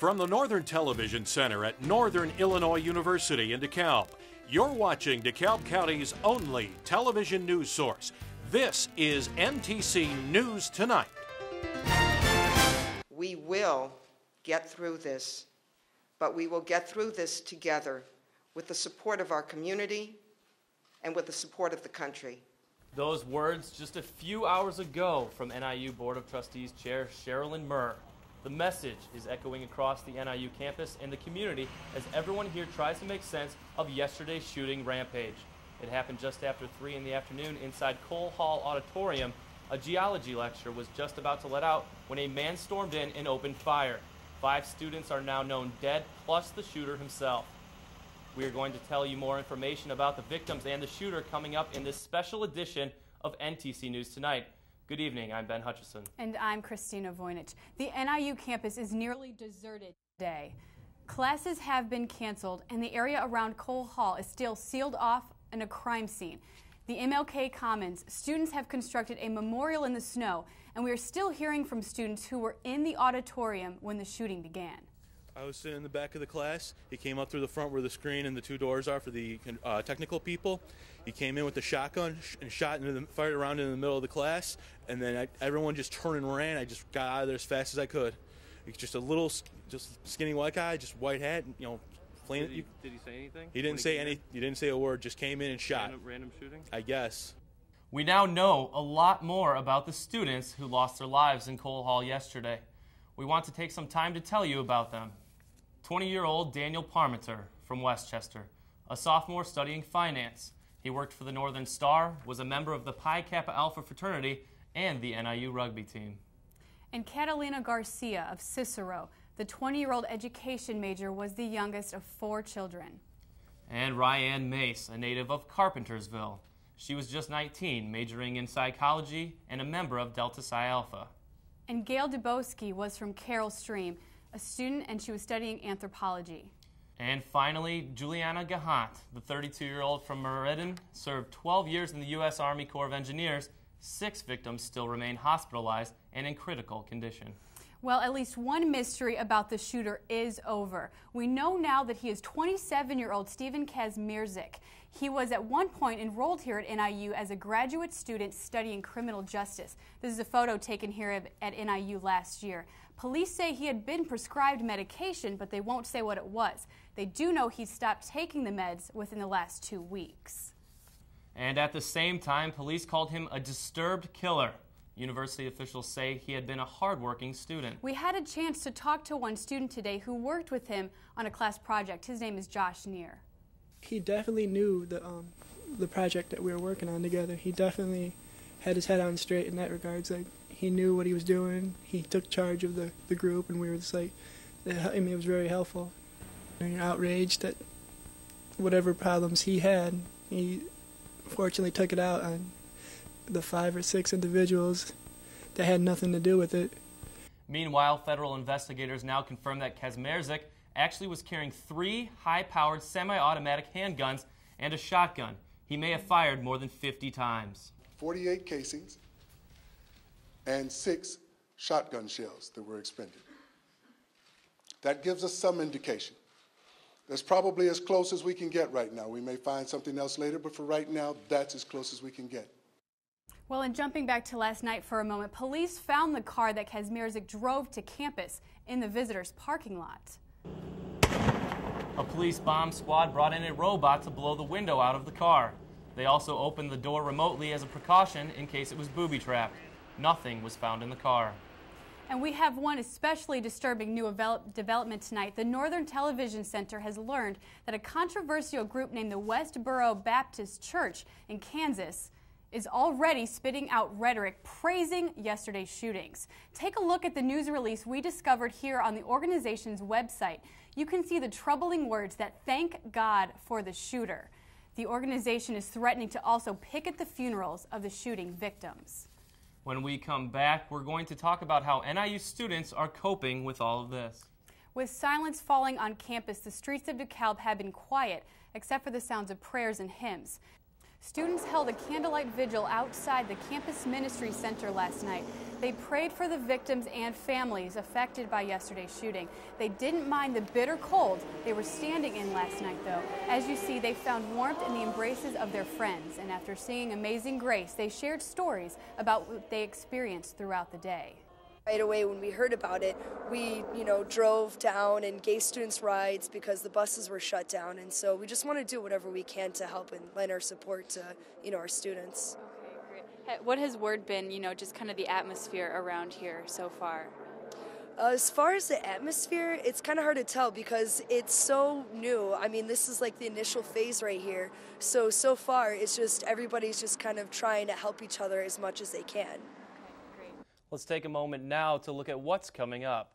From the Northern Television Center at Northern Illinois University in DeKalb, you're watching DeKalb County's only television news source. This is NTC News Tonight. We will get through this, but we will get through this together with the support of our community and with the support of the country. Those words just a few hours ago from NIU Board of Trustees Chair Sherilyn Murr. The message is echoing across the NIU campus and the community as everyone here tries to make sense of yesterday's shooting rampage. It happened just after 3 in the afternoon inside Cole Hall Auditorium. A geology lecture was just about to let out when a man stormed in and opened fire. 5 students are now known dead, plus the shooter himself. We are going to tell you more information about the victims and the shooter coming up in this special edition of NTC News Tonight. Good evening, I'm Ben Hutchison. And I'm Cristina Vujnich. The NIU campus is nearly deserted today. Classes have been canceled and the area around Cole Hall is still sealed off and a crime scene. The MLK Commons, students have constructed a memorial in the snow, and we are still hearing from students who were in the auditorium when the shooting began. I was sitting in the back of the class. He came up through the front where the screen and the 2 doors are for the technical people. He came in with the shotgun and fired around in the middle of the class, and then everyone just turned and ran. I just got out of there as fast as I could. He's just a little, skinny white guy, just white hat, you know. Did he say anything? He didn't say any. He didn't say a word. Just came in and shot. Random shooting? I guess. We now know a lot more about the students who lost their lives in Cole Hall yesterday. We want to take some time to tell you about them. 20-year-old Daniel Parmenter from Westchester, a sophomore studying finance. He worked for the Northern Star, was a member of the Pi Kappa Alpha fraternity, and the NIU rugby team. And Catalina Garcia of Cicero, the 20-year-old education major, was the youngest of 4 children. And Ryanne Mace, a native of Carpentersville. She was just 19, majoring in psychology and a member of Delta Psi Alpha. And Gail Dubowski was from Carroll Stream, a student, and she was studying anthropology. And finally, Juliana Gahant, the 32-year-old from Meriden, served 12 years in the U.S. Army Corps of Engineers. 6 victims still remain hospitalized and in critical condition. Well, at least one mystery about the shooter is over. We know now that he is 27-year-old Stephen Kazmierzik. He was at one point enrolled here at NIU as a graduate student studying criminal justice. This is a photo taken here at NIU last year. Police say he had been prescribed medication, but they won't say what it was. They do know he stopped taking the meds within the last 2 weeks. And at the same time, police called him a disturbed killer. University officials say he had been a hardworking student. We had a chance to talk to one student today who worked with him on a class project. His name is Josh Neer. He definitely knew the project that we were working on together. He definitely had his head on straight in that regards. Like, he knew what he was doing. He took charge of the group, and we were just like, I mean, it was very helpful. And you're outraged at whatever problems he had. He fortunately took it out on the 5 or 6 individuals that had nothing to do with it. Meanwhile, federal investigators now confirm that Kazmierzik actually was carrying 3 high-powered semi-automatic handguns and a shotgun. He may have fired more than 50 times. 48 casings and 6 shotgun shells that were expended. That gives us some indication. That's probably as close as we can get right now. We may find something else later, but for right now, that's as close as we can get. Well, and jumping back to last night for a moment, police found the car that Kazmierzik drove to campus in the visitors' parking lot. A police bomb squad brought in a robot to blow the window out of the car. They also opened the door remotely as a precaution in case it was booby-trapped. Nothing was found in the car. And we have one especially disturbing new development tonight. The Northern Television Center has learned that a controversial group named the Westboro Baptist Church in Kansas is already spitting out rhetoric praising yesterday's shootings. Take a look at the news release we discovered here on the organization's website. You can see the troubling words that thank God for the shooter. The organization is threatening to also picket the funerals of the shooting victims. When we come back, we're going to talk about how NIU students are coping with all of this. With silence falling on campus, the streets of DeKalb have been quiet, except for the sounds of prayers and hymns. Students held a candlelight vigil outside the Campus Ministry Center last night. They prayed for the victims and families affected by yesterday's shooting. They didn't mind the bitter cold they were standing in last night, though. As you see, they found warmth in the embraces of their friends, and after singing Amazing Grace, they shared stories about what they experienced throughout the day. Right away when we heard about it, we, drove down and gave students rides because the buses were shut down, and so we just want to do whatever we can to help and lend our support to, our students. Okay, great. What has word been, just kind of the atmosphere around here so far? As far as the atmosphere, it's kind of hard to tell because it's so new. I mean, this is like the initial phase right here. So far, it's just everybody's just kind of trying to help each other as much as they can. Let's take a moment now to look at what's coming up.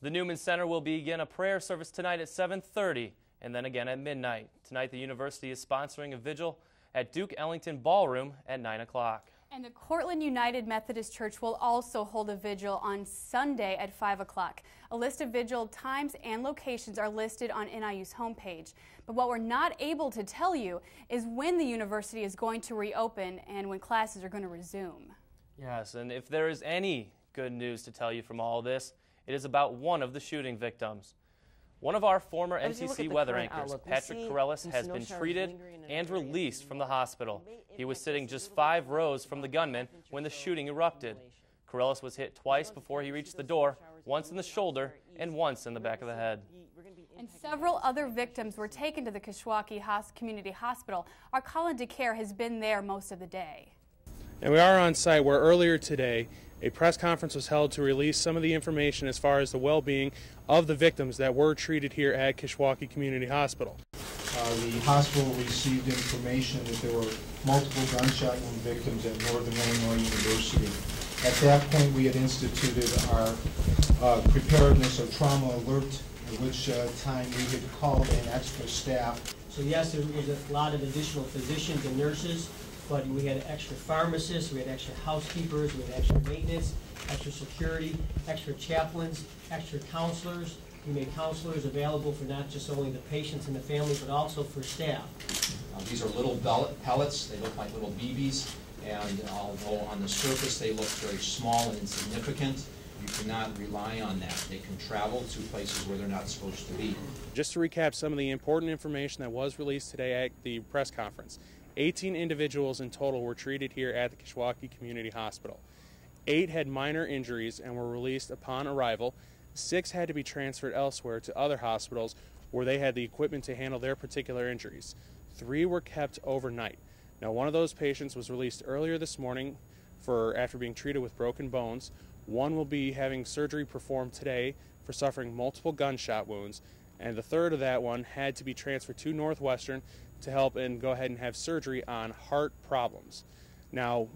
The Newman Center will begin a prayer service tonight at 7:30 and then again at midnight. Tonight, the university is sponsoring a vigil at Duke Ellington Ballroom at 9 o'clock. And the Cortland United Methodist Church will also hold a vigil on Sunday at 5 o'clock. A list of vigil times and locations are listed on NIU's homepage. But what we're not able to tell you is when the university is going to reopen and when classes are going to resume. Yes, and if there is any good news to tell you from all this, it is about one of the shooting victims. One of our former NTC weather anchors, Patrick Corellis, has been treated and released from the hospital. He was sitting just 5 rows from the gunman when the shooting erupted. Corellis was hit twice before he reached the door, once in the shoulder and once in the back of the head. And several other victims were taken to the Kishwaukee Community Hospital. Our Colin DeCair has been there most of the day. And we are on site where earlier today a press conference was held to release some of the information as far as the well-being of the victims that were treated here at Kishwaukee Community Hospital. The hospital received information that there were multiple gunshot wound victims at Northern Illinois University. At that point, we had instituted our preparedness or trauma alert, at which time we had called in extra staff. So yes, there was a lot of additional physicians and nurses, but we had extra pharmacists, we had extra housekeepers, we had extra maintenance, extra security, extra chaplains, extra counselors. We made counselors available for not just only the patients and the family, but also for staff. These are little pellets. They look like little BBs, and although on the surface they look very small and insignificant, you cannot rely on that. They can travel to places where they're not supposed to be. Just to recap some of the important information that was released today at the press conference. 18 individuals in total were treated here at the Kishwaukee Community Hospital. 8 had minor injuries and were released upon arrival. 6 had to be transferred elsewhere to other hospitals where they had the equipment to handle their particular injuries. 3 were kept overnight. Now, one of those patients was released earlier this morning after being treated with broken bones. 1 will be having surgery performed today for suffering multiple gunshot wounds, and the 3rd of that one had to be transferred to Northwestern to help and go ahead and have surgery on heart problems. Now,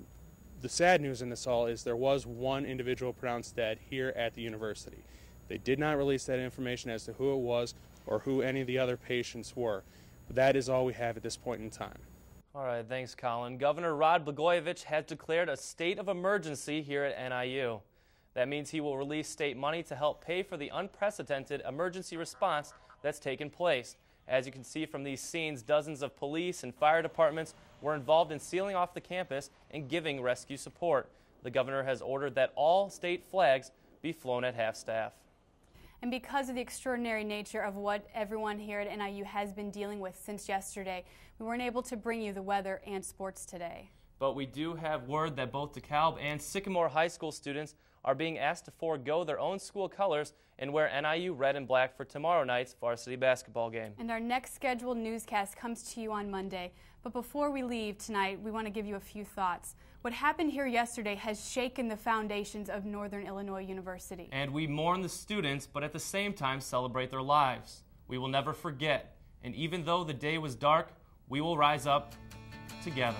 the sad news in this all is there was 1 individual pronounced dead here at the university. They did not release that information as to who it was or who any of the other patients were. But that is all we have at this point in time. All right, thanks, Colin. Governor Rod Blagojevich has declared a state of emergency here at NIU. That means he will release state money to help pay for the unprecedented emergency response that's taken place. As you can see from these scenes, dozens of police and fire departments were involved in sealing off the campus and giving rescue support. The governor has ordered that all state flags be flown at half-staff. And because of the extraordinary nature of what everyone here at NIU has been dealing with since yesterday, we weren't able to bring you the weather and sports today. But we do have word that both DeKalb and Sycamore High School students are being asked to forego their own school colors and wear NIU red and black for tomorrow night's varsity basketball game. And our next scheduled newscast comes to you on Monday. But before we leave tonight, we want to give you a few thoughts. What happened here yesterday has shaken the foundations of Northern Illinois University. And we mourn the students, but at the same time celebrate their lives. We will never forget. And even though the day was dark, we will rise up together.